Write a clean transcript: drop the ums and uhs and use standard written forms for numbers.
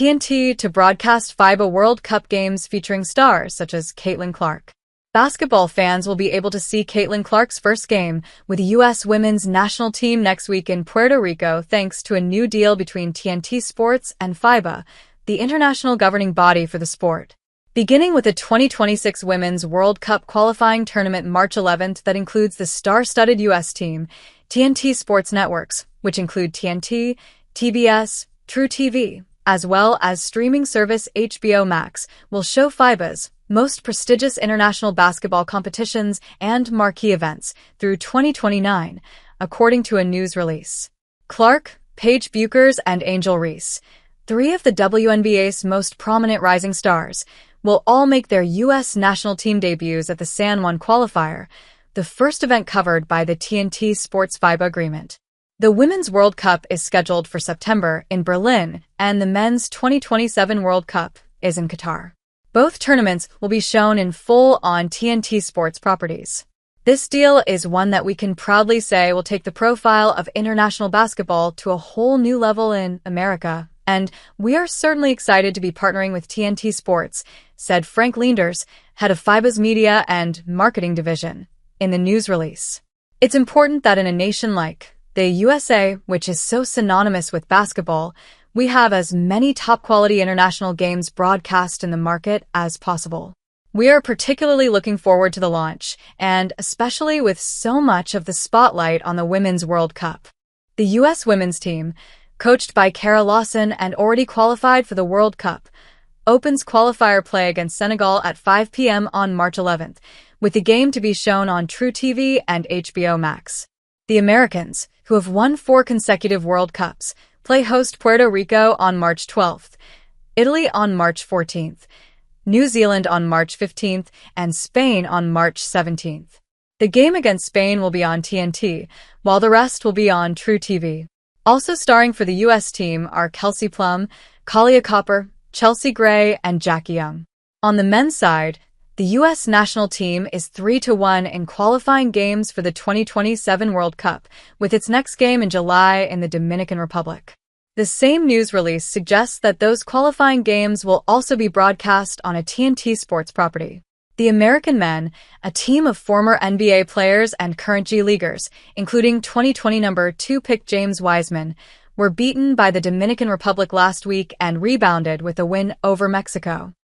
TNT to broadcast FIBA World Cup games featuring stars such as Caitlin Clark. Basketball fans will be able to see Caitlin Clark's first game with the U.S. women's national team next week in Puerto Rico thanks to a new deal between TNT Sports and FIBA, the international governing body for the sport. Beginning with the 2026 Women's World Cup qualifying tournament March 11th that includes the star-studded U.S. team, TNT Sports networks, which include TNT, TBS, True TV, as well as streaming service HBO Max, will show FIBA's most prestigious international basketball competitions and marquee events through 2029, according to a news release. Clark, Paige Bueckers, and Angel Reese, three of the WNBA's most prominent rising stars, will all make their U.S. national team debuts at the San Juan Qualifier, the first event covered by the TNT Sports FIBA agreement. The Women's World Cup is scheduled for September in Berlin, and the Men's 2027 World Cup is in Qatar. Both tournaments will be shown in full on TNT Sports properties. This deal is one that we can proudly say will take the profile of international basketball to a whole new level in America, and we are certainly excited to be partnering with TNT Sports, said Frank Leanders, head of FIBA's media and marketing division, in the news release. It's important that in a nation like the USA, which is so synonymous with basketball, we have as many top-quality international games broadcast in the market as possible. We are particularly looking forward to the launch, and especially with so much of the spotlight on the Women's World Cup. The U.S. women's team, coached by Kara Lawson and already qualified for the World Cup, opens qualifier play against Senegal at 5 p.m. on March 11th, with the game to be shown on True TV and HBO Max. The Americans, who have won 4 consecutive World Cups, play host Puerto Rico on March 12th, Italy on March 14th, New Zealand on March 15th, and Spain on March 17th. The game against Spain will be on TNT, while the rest will be on True TV. Also starring for the U.S. team are Kelsey Plum, Kalia Copper, Chelsea Gray, and Jackie Young. On the men's side, the U.S. national team is 3-1 in qualifying games for the 2027 World Cup, with its next game in July in the Dominican Republic. The same news release suggests that those qualifying games will also be broadcast on a TNT Sports property. The American men, a team of former NBA players and current G Leaguers, including 2020 number 2 pick James Wiseman, were beaten by the Dominican Republic last week and rebounded with a win over Mexico.